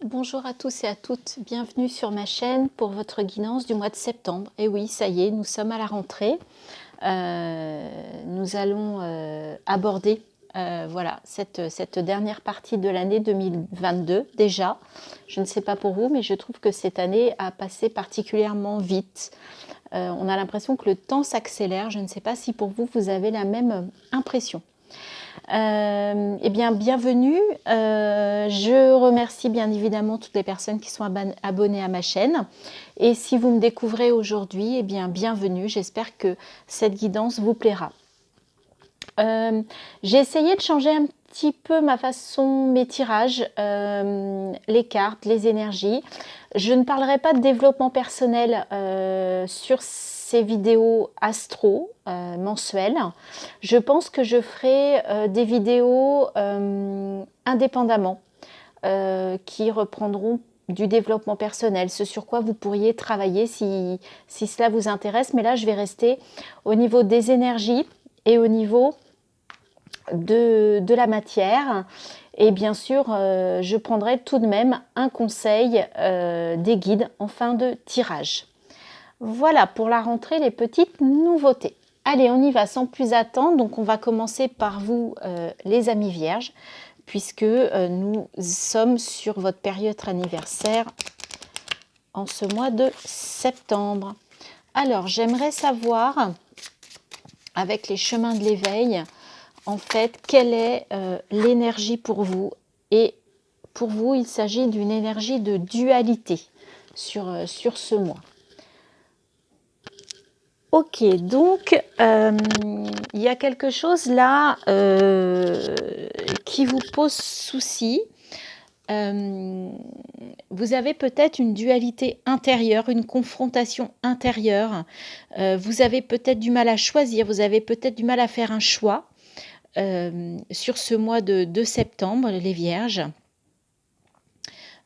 Bonjour à tous et à toutes, bienvenue sur ma chaîne pour votre guidance du mois de septembre. Et oui, ça y est, nous sommes à la rentrée. Nous allons aborder voilà, cette dernière partie de l'année 2022 déjà. Je ne sais pas pour vous, mais je trouve que cette année a passé particulièrement vite. On a l'impression que le temps s'accélère. Je ne sais pas si pour vous, vous avez la même impression. Eh bien, bienvenue. Je remercie bien évidemment toutes les personnes qui sont abonnées à ma chaîne. Et si vous me découvrez aujourd'hui, eh bien, bienvenue. J'espère que cette guidance vous plaira. J'ai essayé de changer un petit peu ma façon, mes tirages, les cartes, les énergies. Je ne parlerai pas de développement personnel sur ces vidéos astro mensuelles. Je pense que je ferai des vidéos indépendamment qui reprendront du développement personnel, ce sur quoi vous pourriez travailler si cela vous intéresse. Mais là, je vais rester au niveau des énergies et au niveau de la matière. Et bien sûr, je prendrai tout de même un conseil des guides en fin de tirage. Voilà pour la rentrée, les petites nouveautés. Allez, on y va sans plus attendre. Donc, on va commencer par vous, les amis vierges, puisque nous sommes sur votre période anniversaire en ce mois de septembre. Alors, j'aimerais savoir, avec les chemins de l'éveil, en fait, quelle est l'énergie pour vous? Et pour vous, il s'agit d'une énergie de dualité sur ce mois. Ok, donc il y a quelque chose là qui vous pose souci. Vous avez peut-être une dualité intérieure, une confrontation intérieure. Vous avez peut-être du mal à choisir, vous avez peut-être du mal à faire un choix sur ce mois de septembre, les Vierges.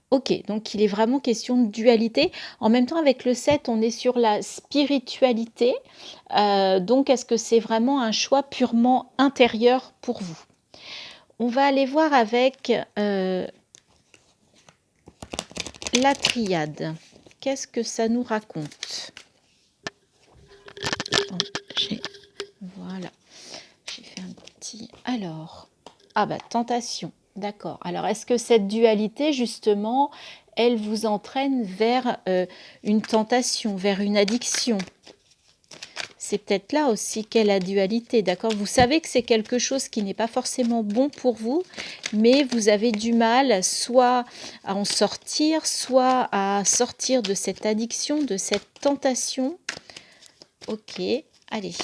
Ok, donc il est vraiment question de dualité. En même temps, avec le 7, on est sur la spiritualité. Donc, est-ce que c'est vraiment un choix purement intérieur pour vous? On va aller voir avec la triade. Qu'est-ce que ça nous raconte? Voilà, j'ai fait un petit... Alors, ah bah, tentation. D'accord. Alors, est-ce que cette dualité, justement, elle vous entraîne vers une tentation, vers une addiction? C'est peut-être là aussi qu'est la dualité, d'accord? Vous savez que c'est quelque chose qui n'est pas forcément bon pour vous, mais vous avez du mal soit à en sortir, soit à sortir de cette addiction, de cette tentation. Ok, allez,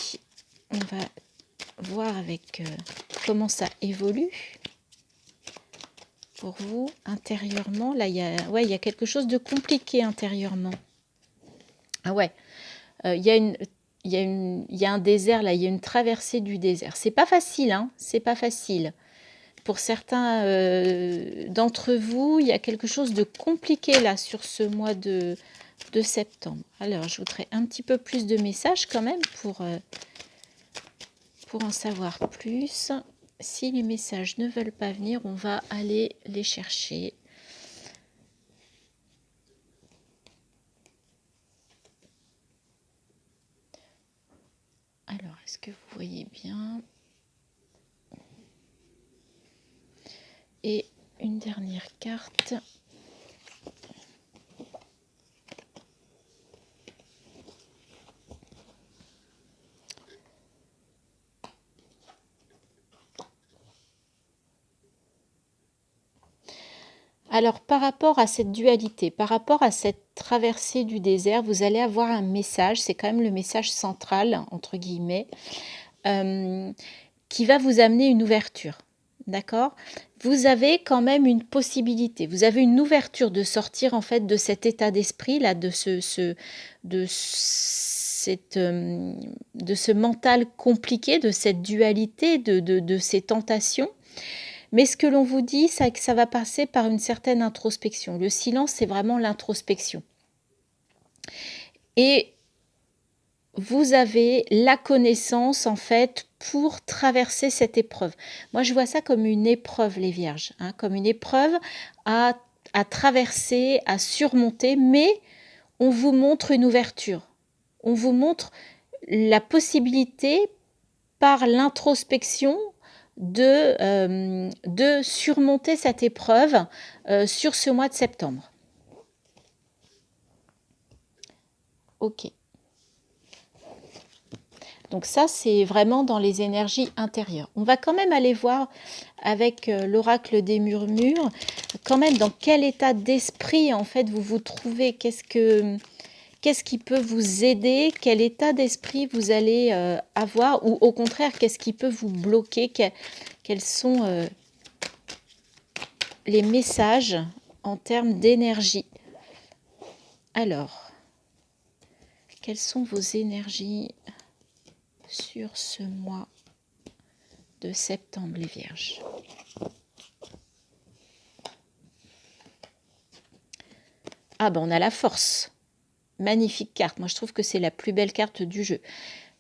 on va voir avec comment ça évolue. Pour vous, intérieurement, là, il y a quelque chose de compliqué intérieurement. Ah ouais, il y a un désert, là, il y a une traversée du désert. C'est pas facile, hein, c'est pas facile. Pour certains d'entre vous, il y a quelque chose de compliqué, là, sur ce mois de septembre. Alors, je voudrais un petit peu plus de messages, quand même, pour en savoir plus. Si les messages ne veulent pas venir, on va aller les chercher. Alors, est-ce que vous voyez bien? Et une dernière carte. Alors, par rapport à cette dualité, par rapport à cette traversée du désert, vous allez avoir un message, c'est quand même le message central, entre guillemets, qui va vous amener une ouverture. D'accord? Vous avez quand même une possibilité, vous avez une ouverture de sortir en fait de cet état d'esprit là, de ce mental compliqué, de cette dualité, de ces tentations. Mais ce que l'on vous dit, c'est que ça va passer par une certaine introspection. Le silence, c'est vraiment l'introspection. Et vous avez la connaissance, en fait, pour traverser cette épreuve. Moi, je vois ça comme une épreuve, les Vierges, hein, comme une épreuve à à traverser, à surmonter, mais on vous montre une ouverture. On vous montre la possibilité, par l'introspection, de surmonter cette épreuve sur ce mois de septembre. Ok. Donc ça, c'est vraiment dans les énergies intérieures. On va quand même aller voir avec l'oracle des murmures, quand même dans quel état d'esprit en fait vous vous trouvez, qu'est-ce qui peut vous aider, quel état d'esprit vous allez avoir, ou au contraire, qu'est-ce qui peut vous bloquer, quels sont les messages en termes d'énergie. Alors, quelles sont vos énergies sur ce mois de septembre, les Vierges? Ah ben on a la force. Magnifique carte. Moi je trouve que c'est la plus belle carte du jeu.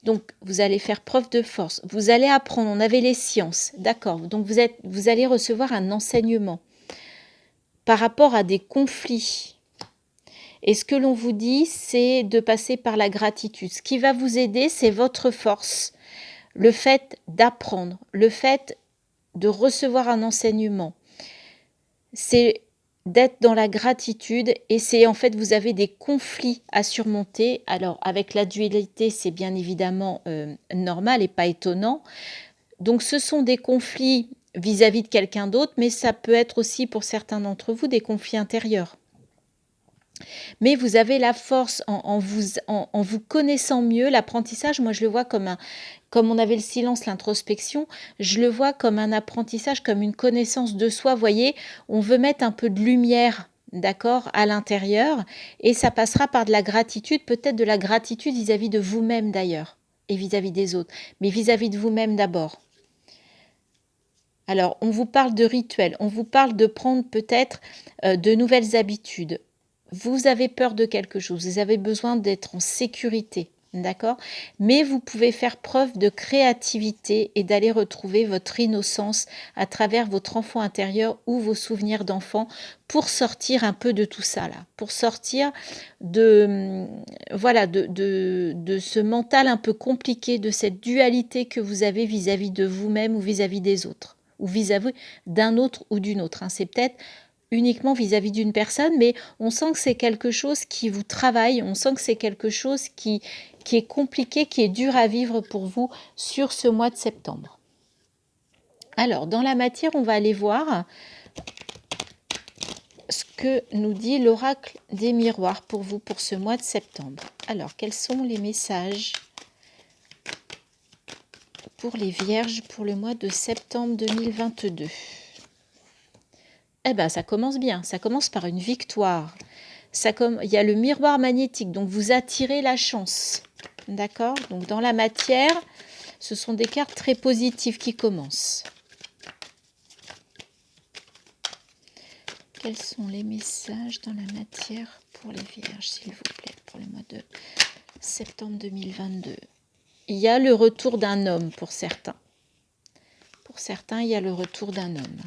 Donc vous allez faire preuve de force. Vous allez apprendre. On avait les sciences. D'accord. Donc vous allez recevoir un enseignement par rapport à des conflits. Et ce que l'on vous dit, c'est de passer par la gratitude. Ce qui va vous aider, c'est votre force. Le fait d'apprendre, le fait de recevoir un enseignement, c'est d'être dans la gratitude, et c'est en fait, vous avez des conflits à surmonter. Alors, avec la dualité, c'est bien évidemment normal et pas étonnant. Donc, ce sont des conflits vis-à-vis de quelqu'un d'autre, mais ça peut être aussi pour certains d'entre vous des conflits intérieurs. Mais vous avez la force en vous connaissant mieux. L'apprentissage, moi je le vois comme on avait le silence, l'introspection, je le vois comme un apprentissage, comme une connaissance de soi. Vous voyez, on veut mettre un peu de lumière, d'accord, à l'intérieur, et ça passera par de la gratitude, peut-être de la gratitude vis-à-vis de vous-même d'ailleurs, et vis-à-vis des autres, mais vis-à-vis de vous-même d'abord. Alors, on vous parle de rituels, on vous parle de prendre peut-être de nouvelles habitudes. Vous avez peur de quelque chose, vous avez besoin d'être en sécurité, d'accord? Mais vous pouvez faire preuve de créativité et d'aller retrouver votre innocence à travers votre enfant intérieur ou vos souvenirs d'enfant pour sortir un peu de tout ça là, pour sortir de ce mental un peu compliqué, de cette dualité que vous avez vis-à-vis de vous-même ou vis-à-vis des autres, ou vis-à-vis d'un autre ou d'une autre. C'est peut-être uniquement vis-à-vis d'une personne, mais on sent que c'est quelque chose qui vous travaille, on sent que c'est quelque chose qui est compliqué, qui est dur à vivre pour vous sur ce mois de septembre. Alors, dans la matière, on va aller voir ce que nous dit l'oracle des miroirs pour vous pour ce mois de septembre. Alors, quels sont les messages pour les Vierges pour le mois de septembre 2022 ? Eh bien, ça commence bien, ça commence par une victoire. Il y a le miroir magnétique, donc vous attirez la chance. D'accord? Donc dans la matière, ce sont des cartes très positives qui commencent. Quels sont les messages dans la matière pour les Vierges, s'il vous plaît, pour le mois de septembre 2022? Il y a le retour d'un homme pour certains. Pour certains, il y a le retour d'un homme.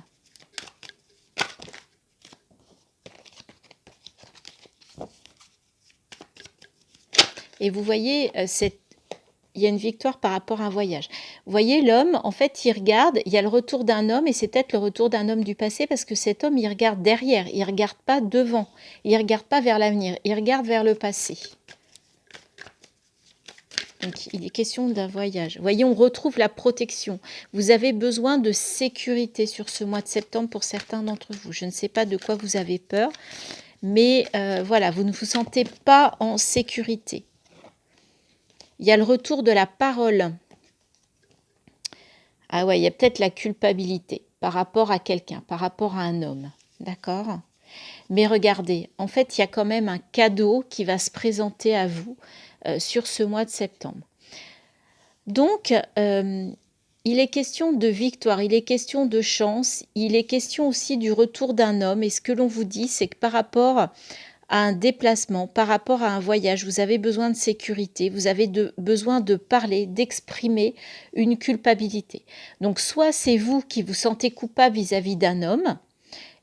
Et vous voyez, il y a une victoire par rapport à un voyage. Vous voyez, l'homme, en fait, il regarde, il y a le retour d'un homme, et c'est peut-être le retour d'un homme du passé, parce que cet homme, il regarde derrière, il ne regarde pas devant, il ne regarde pas vers l'avenir, il regarde vers le passé. Donc, il est question d'un voyage. Vous voyez, on retrouve la protection. Vous avez besoin de sécurité sur ce mois de septembre pour certains d'entre vous. Je ne sais pas de quoi vous avez peur, mais voilà, vous ne vous sentez pas en sécurité. Il y a le retour de la parole. Ah ouais, il y a peut-être la culpabilité par rapport à quelqu'un, par rapport à un homme. D'accord ? Mais regardez, en fait, il y a quand même un cadeau qui va se présenter à vous sur ce mois de septembre. Donc, il est question de victoire, il est question de chance, il est question aussi du retour d'un homme. Et ce que l'on vous dit, c'est que par rapport à un déplacement, par rapport à un voyage, vous avez besoin de sécurité, vous avez besoin de parler, d'exprimer une culpabilité. Donc soit c'est vous qui vous sentez coupable vis-à-vis d'un homme,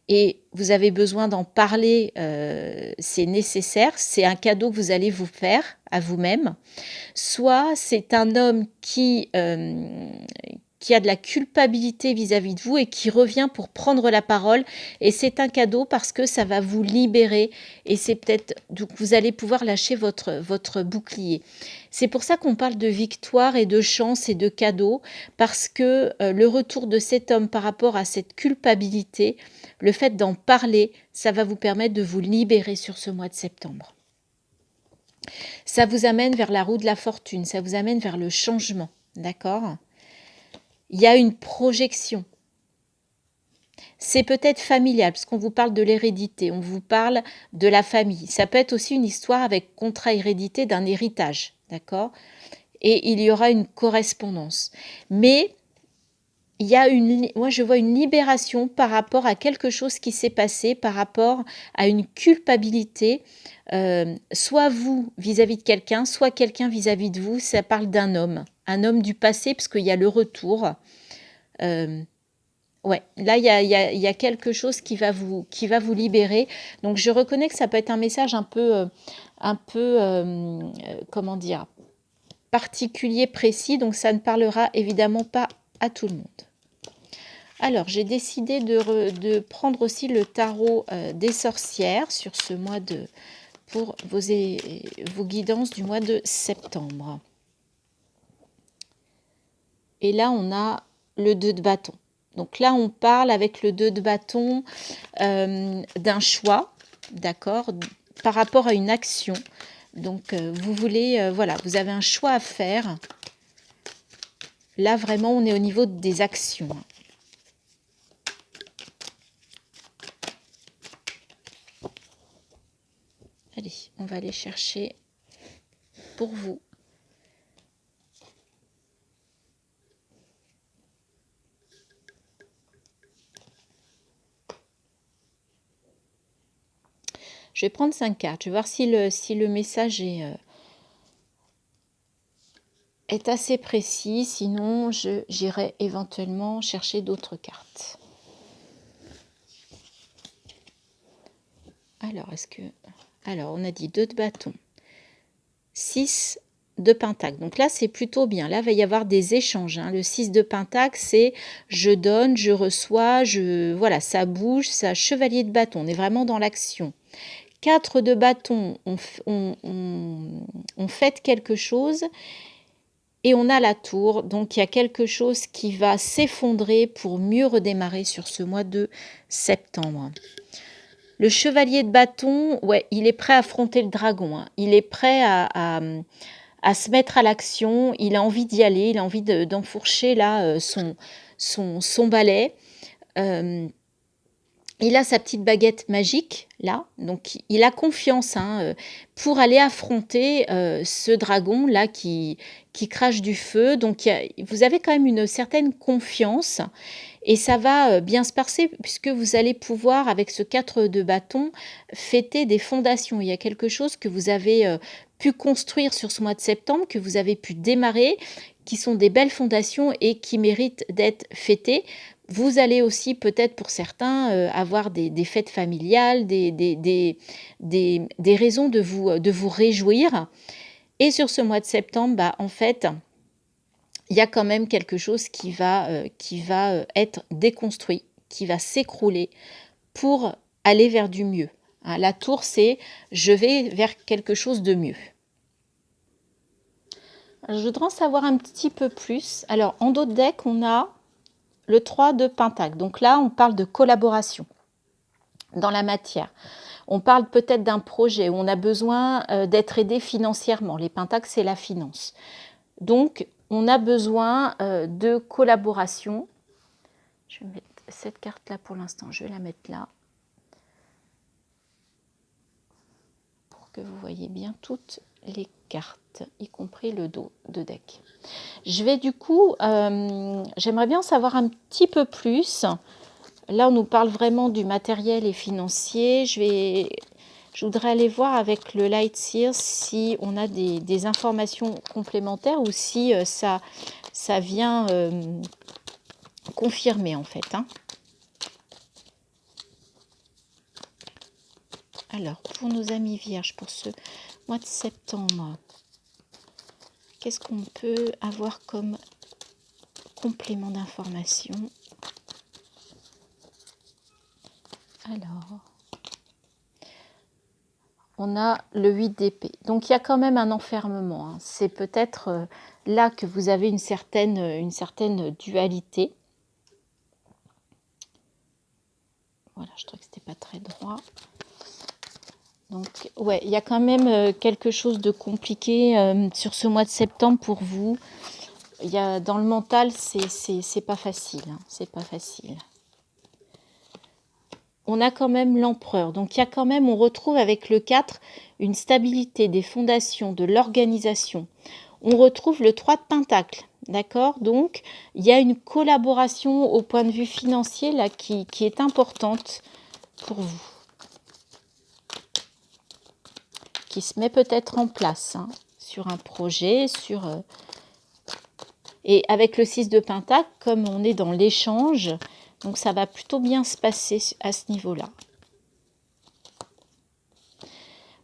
et vous avez besoin d'en parler, c'est nécessaire, c'est un cadeau que vous allez vous faire à vous-même. Soit c'est un homme qui a de la culpabilité vis-à-vis de vous et qui revient pour prendre la parole. Et c'est un cadeau parce que ça va vous libérer et c'est peut-être donc vous allez pouvoir lâcher votre bouclier. C'est pour ça qu'on parle de victoire et de chance et de cadeau parce que le retour de cet homme par rapport à cette culpabilité, le fait d'en parler, ça va vous permettre de vous libérer sur ce mois de septembre. Ça vous amène vers la roue de la fortune, ça vous amène vers le changement, d'accord ? Il y a une projection. C'est peut-être familial, parce qu'on vous parle de l'hérédité, on vous parle de la famille. Ça peut être aussi une histoire avec contrat hérédité d'un héritage, d'accord ? Et il y aura une correspondance. Mais il y a moi je vois une libération par rapport à quelque chose qui s'est passé, par rapport à une culpabilité, soit vous vis-à-vis de quelqu'un, soit quelqu'un vis-à-vis de vous. Ça parle d'un homme du passé, parce qu'il y a le retour. Ouais, là, il y a quelque chose qui va vous libérer. Donc, je reconnais que ça peut être un message un peu comment dire, particulier, précis. Donc, ça ne parlera évidemment pas à tout le monde. Alors, j'ai décidé de prendre aussi le tarot des sorcières sur ce mois pour vos guidances du mois de septembre. Et là, on a le 2 de bâton. Donc là, on parle avec le 2 de bâton d'un choix, d'accord, par rapport à une action. Donc, vous voulez, voilà, vous avez un choix à faire. Là, vraiment, on est au niveau des actions. Allez, on va aller chercher pour vous. Je vais prendre 5 cartes. Je vais voir si le message est assez précis. Sinon, j'irai éventuellement chercher d'autres cartes. Alors, on a dit 2 de bâton, 6 de pentacle. Donc là, c'est plutôt bien. Là, il va y avoir des échanges. Le 6 de pentacle, c'est je donne, je reçois, voilà, ça bouge, ça chevalier de bâton. On est vraiment dans l'action. 4 de bâton, on fait quelque chose et on a la tour. Donc, il y a quelque chose qui va s'effondrer pour mieux redémarrer sur ce mois de septembre. Le chevalier de bâton, ouais, il est prêt à affronter le dragon. Il est prêt à se mettre à l'action. Il a envie d'y aller. Il a envie d'enfourcher là son balai. Il a sa petite baguette magique, là. Donc, il a confiance pour aller affronter ce dragon-là qui crache du feu. Donc, vous avez quand même une certaine confiance. Et ça va bien se passer puisque vous allez pouvoir, avec ce 4 de bâton, fêter des fondations. Il y a quelque chose que vous avez pu construire sur ce mois de septembre, que vous avez pu démarrer, qui sont des belles fondations et qui méritent d'être fêtées. Vous allez aussi peut-être pour certains avoir des fêtes familiales, des raisons de vous réjouir. Et sur ce mois de septembre, en fait, il y a quand même quelque chose qui va être déconstruit, qui va s'écrouler pour aller vers du mieux. La tour, c'est je vais vers quelque chose de mieux. Je voudrais en savoir un petit peu plus. Alors, en dos de deck, on a le 3 de pentacle. Donc là, on parle de collaboration dans la matière. On parle peut-être d'un projet où on a besoin d'être aidé financièrement. Les pentacles, c'est la finance. Donc, on a besoin de collaboration. Je vais mettre cette carte-là pour l'instant. Je vais la mettre là. Pour que vous voyez bien toutes les cartes, y compris le dos de deck. Je vais du coup, j'aimerais bien en savoir un petit peu plus. Là, on nous parle vraiment du matériel et financier. Je voudrais aller voir avec le Light Seer si on a des informations complémentaires ou si ça vient confirmer en fait. Alors, pour nos amis vierges, pour ce mois de septembre, qu'est-ce qu'on peut avoir comme complément d'information? Alors, on a le 8 d'épée. Donc, il y a quand même un enfermement. Hein. C'est peut-être là que vous avez une certaine dualité. Voilà, je trouve que c'était pas très droit. Donc, ouais, il y a quand même quelque chose de compliqué sur ce mois de septembre pour vous. Il y a, dans le mental, c'est pas facile. Hein, c'est pas facile. On a quand même l'empereur. Donc, il y a quand même, on retrouve avec le 4 une stabilité des fondations, de l'organisation. On retrouve le 3 de Pentacle. D'accord? Donc, il y a une collaboration au point de vue financier là qui est importante pour vous. Qui se met peut-être en place hein, sur un projet, et avec le 6 de Pentacle, comme on est dans l'échange, donc ça va plutôt bien se passer à ce niveau-là.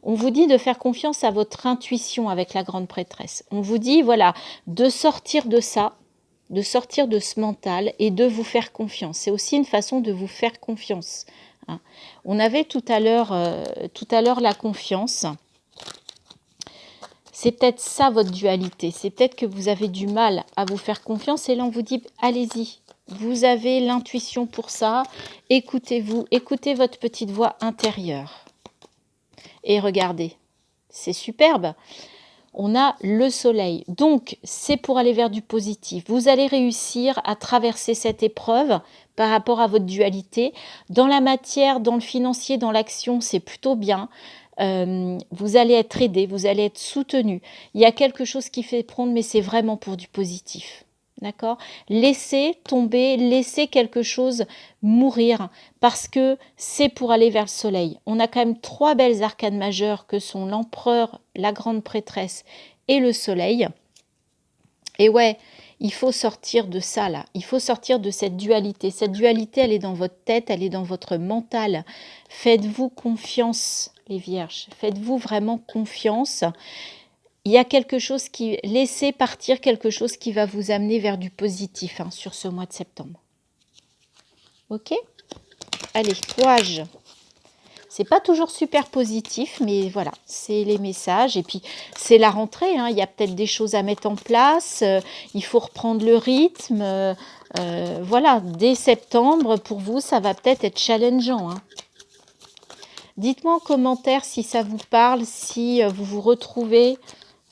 On vous dit de faire confiance à votre intuition avec la grande prêtresse. On vous dit, voilà, de sortir de ça, de sortir de ce mental et de vous faire confiance. C'est aussi une façon de vous faire confiance. Hein. On avait tout à l'heure la confiance. C'est peut-être ça votre dualité. C'est peut-être que vous avez du mal à vous faire confiance. Et là, on vous dit, allez-y. Vous avez l'intuition pour ça. Écoutez-vous. Écoutez votre petite voix intérieure. Et regardez. C'est superbe. On a le soleil. Donc, c'est pour aller vers du positif. Vous allez réussir à traverser cette épreuve par rapport à votre dualité. Dans la matière, dans le financier, dans l'action, c'est plutôt bien. Vous allez être aidé, vous allez être soutenu. Il y a quelque chose qui fait prendre, mais c'est vraiment pour du positif. D'accord? Laissez tomber, laissez quelque chose mourir parce que c'est pour aller vers le soleil. On a quand même 3 belles arcanes majeures que sont l'empereur, la grande prêtresse et le soleil. Et ouais, il faut sortir de ça là. Il faut sortir de cette dualité. Cette dualité, elle est dans votre tête, elle est dans votre mental. Faites-vous confiance, les vierges. Faites-vous vraiment confiance. Il y a quelque chose qui... Laissez partir quelque chose qui va vous amener vers du positif hein, sur ce mois de septembre. Ok? Allez, courage. C'est pas toujours super positif, mais voilà, c'est les messages. Et puis, c'est la rentrée, hein, il y a peut-être des choses à mettre en place. Il faut reprendre le rythme. Voilà, dès septembre, pour vous, ça va peut-être être challengeant. Hein. Dites-moi en commentaire si ça vous parle, si vous vous retrouvez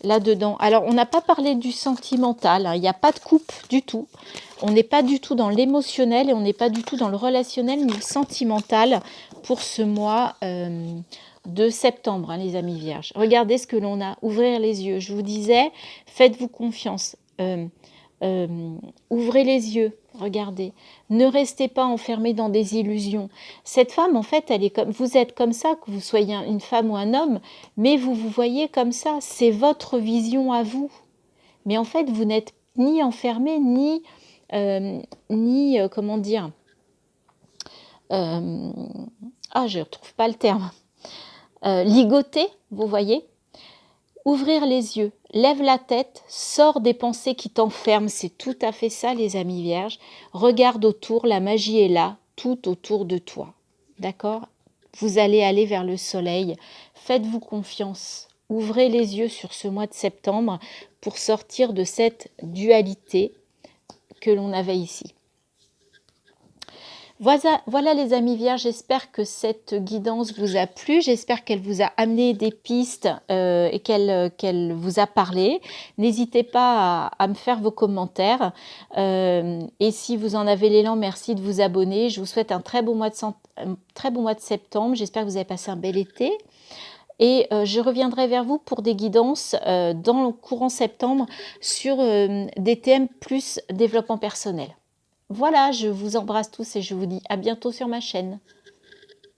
là-dedans. Alors, on n'a pas parlé du sentimental, hein, il n'y a pas de coupe du tout. On n'est pas du tout dans l'émotionnel et on n'est pas du tout dans le relationnel ni le sentimental pour ce mois de septembre, hein, les amis vierges. Regardez ce que l'on a. Ouvrir les yeux. Je vous disais, faites-vous confiance. Ouvrez les yeux. Regardez. Ne restez pas enfermés dans des illusions. Cette femme, en fait, elle est comme, vous êtes comme ça, que vous soyez une femme ou un homme, mais vous vous voyez comme ça. C'est votre vision à vous. Mais en fait, vous n'êtes ni enfermé, ni comment dire, je ne retrouve pas le terme, ligoté, vous voyez. Ouvrir les yeux, lève la tête, sors des pensées qui t'enferment, c'est tout à fait ça les amis vierges. Regarde autour, la magie est là, tout autour de toi. D'accord? Vous allez aller vers le soleil, faites-vous confiance. Ouvrez les yeux sur ce mois de septembre pour sortir de cette dualité que l'on avait ici. Voilà les amis vierges, j'espère que cette guidance vous a plu, j'espère qu'elle vous a amené des pistes et qu'elle vous a parlé. N'hésitez pas à me faire vos commentaires et si vous en avez l'élan, merci de vous abonner. Je vous souhaite un très bon mois de septembre, j'espère que vous avez passé un bel été. Et je reviendrai vers vous pour des guidances dans le courant septembre sur des thèmes plus développement personnel. Voilà, je vous embrasse tous et je vous dis à bientôt sur ma chaîne.